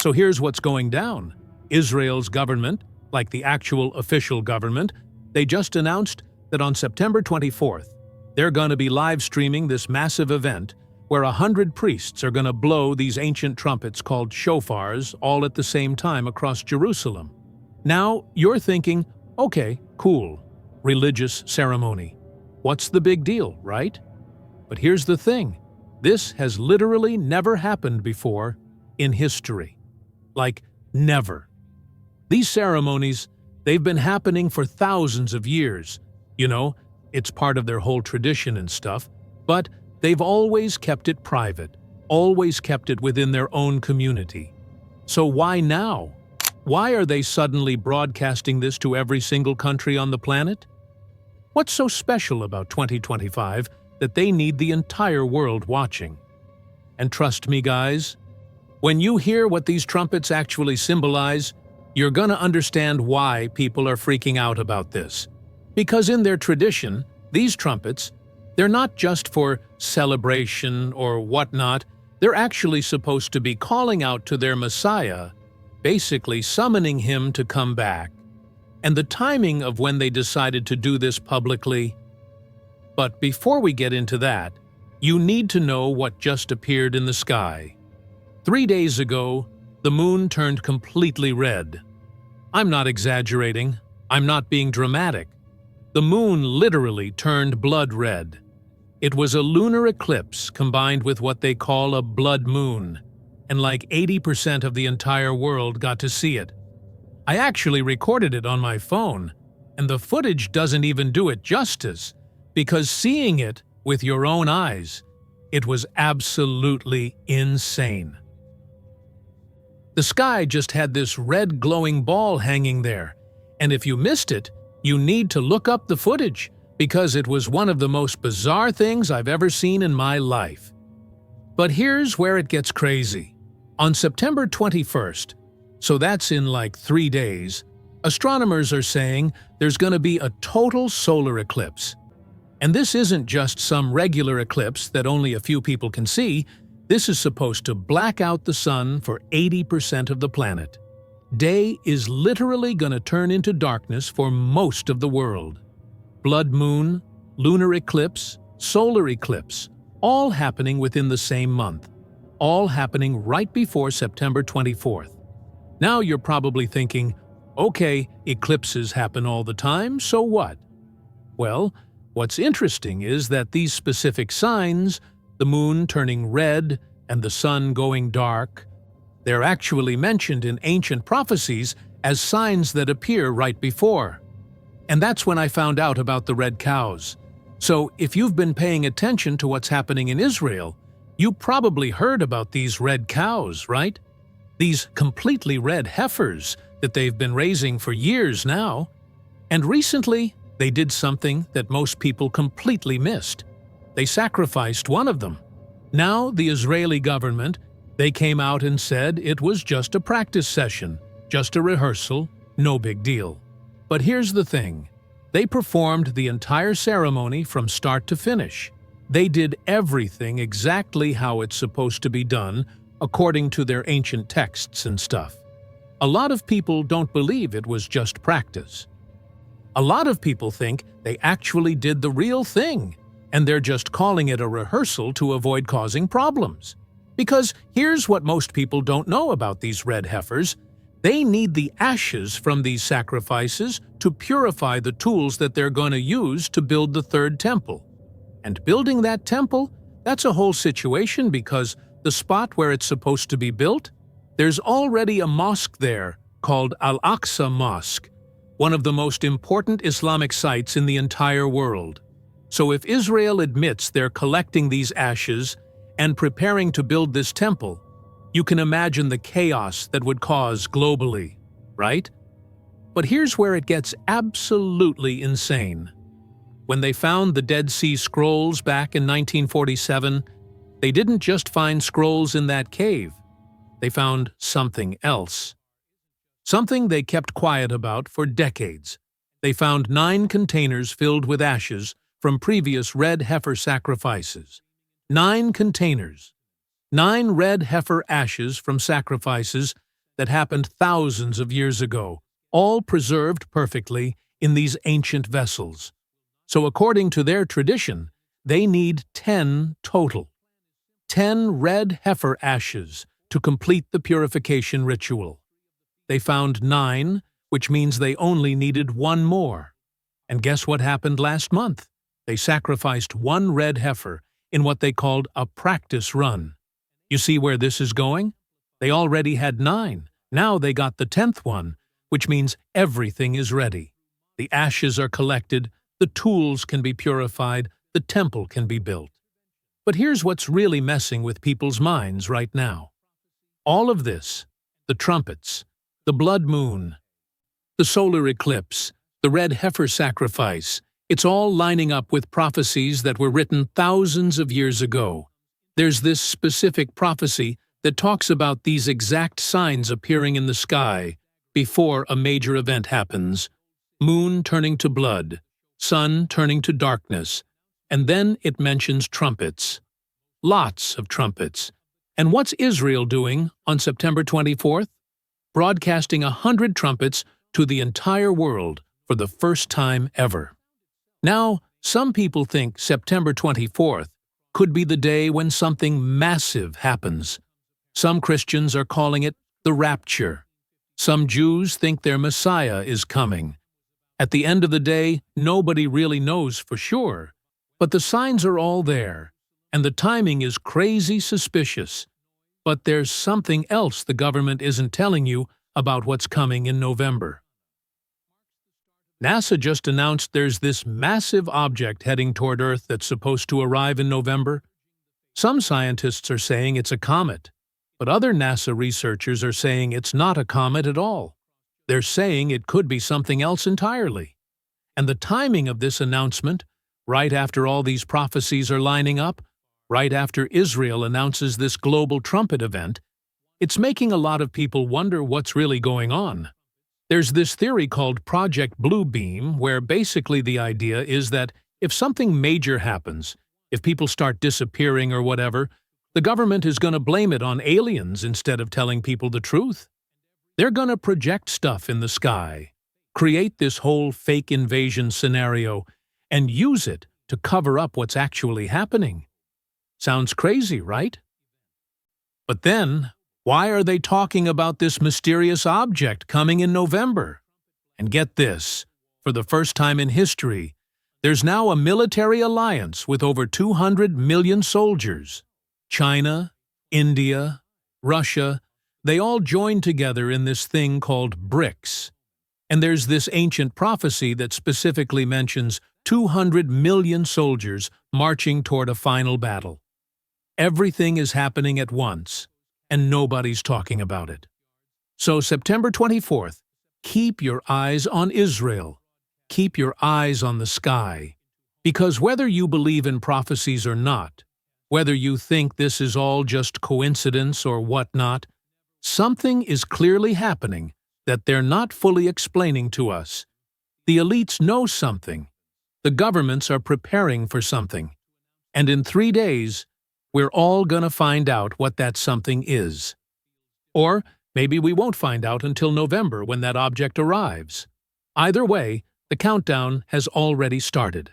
So here's what's going down. Israel's government, like the actual official government, they just announced that on September 24th, they're going to be live streaming this massive event where 100 priests are going to blow these ancient trumpets called shofars all at the same time across Jerusalem. Now, you're thinking, okay, cool, religious ceremony. What's the big deal, right? But here's the thing. This has literally never happened before in history. Like, never. These ceremonies, they've been happening for thousands of years. You know, it's part of their whole tradition and stuff, but they've always kept it private, always kept it within their own community. So why now? Why are they suddenly broadcasting this to every single country on the planet? What's so special about 2025 that they need the entire world watching? And trust me, guys, when you hear what these trumpets actually symbolize, you're gonna understand why people are freaking out about this. Because in their tradition, these trumpets, they're not just for celebration or whatnot, they're actually supposed to be calling out to their Messiah, basically summoning him to come back. And the timing of when they decided to do this publicly. But before we get into that, you need to know what just appeared in the sky. 3 days ago, the moon turned completely red. I'm not exaggerating. I'm not being dramatic. The moon literally turned blood red. It was a lunar eclipse combined with what they call a blood moon, and like 80% of the entire world got to see it. I actually recorded it on my phone, and the footage doesn't even do it justice, because seeing it with your own eyes, it was absolutely insane. The sky just had this red glowing ball hanging there, and if you missed it, you need to look up the footage, because it was one of the most bizarre things I've ever seen in my life. But here's where it gets crazy. On September 21st, so that's in like 3 days, astronomers are saying there's going to be a total solar eclipse. And this isn't just some regular eclipse that only a few people can see. This is supposed to black out the sun for 80% of the planet. Day is literally going to turn into darkness for most of the world. Blood moon, lunar eclipse, solar eclipse, all happening within the same month. All happening right before September 24th. Now you're probably thinking, okay, eclipses happen all the time, so what? Well, what's interesting is that these specific signs, the moon turning red and the sun going dark, they're actually mentioned in ancient prophecies as signs that appear right before. And that's when I found out about the red cows. So if you've been paying attention to what's happening in Israel, you probably heard about these red cows, right? These completely red heifers that they've been raising for years now. And recently, they did something that most people completely missed. They sacrificed one of them. Now the Israeli government, they came out and said it was just a practice session, just a rehearsal, no big deal. But here's the thing. They performed the entire ceremony from start to finish. They did everything exactly how it's supposed to be done, according to their ancient texts and stuff. A lot of people don't believe it was just practice. A lot of people think they actually did the real thing, and they're just calling it a rehearsal to avoid causing problems. Because here's what most people don't know about these red heifers. They need the ashes from these sacrifices to purify the tools that they're going to use to build the third temple. And building that temple, that's a whole situation because the spot where it's supposed to be built, there's already a mosque there called Al-Aqsa Mosque, one of the most important Islamic sites in the entire world. So if Israel admits they're collecting these ashes and preparing to build this temple, you can imagine the chaos that would cause globally, right? But here's where it gets absolutely insane. When they found the Dead Sea Scrolls back in 1947, they didn't just find scrolls in that cave. They found something else. Something they kept quiet about for decades. They found 9 containers filled with ashes from previous red heifer sacrifices. 9 containers. 9 red heifer ashes from sacrifices that happened thousands of years ago, all preserved perfectly in these ancient vessels. So according to their tradition, they need 10 total. 10 red heifer ashes to complete the purification ritual. They found 9, which means they only needed 1 more. And guess what happened last month? They sacrificed 1 red heifer in what they called a practice run. You see where this is going? They already had 9. Now they got the 10th one, which means everything is ready. The ashes are collected, the tools can be purified, the temple can be built. But here's what's really messing with people's minds right now. All of this, the trumpets, the blood moon, the solar eclipse, the red heifer sacrifice, it's all lining up with prophecies that were written thousands of years ago. There's this specific prophecy that talks about these exact signs appearing in the sky before a major event happens. Moon turning to blood, sun turning to darkness, and then it mentions trumpets. Lots of trumpets. And what's Israel doing on September 24th? Broadcasting 100 trumpets to the entire world for the first time ever. Now, some people think September 24th could be the day when something massive happens. Some Christians are calling it the rapture. Some Jews think their Messiah is coming. At the end of the day, nobody really knows for sure, but the signs are all there, and the timing is crazy suspicious. But there's something else the government isn't telling you about what's coming in November. NASA just announced there's this massive object heading toward Earth that's supposed to arrive in November. Some scientists are saying it's a comet, but other NASA researchers are saying it's not a comet at all. They're saying it could be something else entirely. And the timing of this announcement, right after all these prophecies are lining up, right after Israel announces this global trumpet event, it's making a lot of people wonder what's really going on. There's this theory called Project Bluebeam, where basically the idea is that if something major happens, if people start disappearing or whatever, the government is going to blame it on aliens instead of telling people the truth. They're going to project stuff in the sky, create this whole fake invasion scenario, and use it to cover up what's actually happening. Sounds crazy, right? But then, why are they talking about this mysterious object coming in November? And get this, for the first time in history, there's now a military alliance with over 200 million soldiers. China, India, Russia, they all joined together in this thing called BRICS. And there's this ancient prophecy that specifically mentions 200 million soldiers marching toward a final battle. Everything is happening at once, and nobody's talking about it. So September 24th, keep your eyes on Israel. Keep your eyes on the sky. Because whether you believe in prophecies or not, whether you think this is all just coincidence or whatnot, something is clearly happening that they're not fully explaining to us. The elites know something. The governments are preparing for something. And in 3 days, we're all gonna find out what that something is. Or maybe we won't find out until November when that object arrives. Either way, the countdown has already started.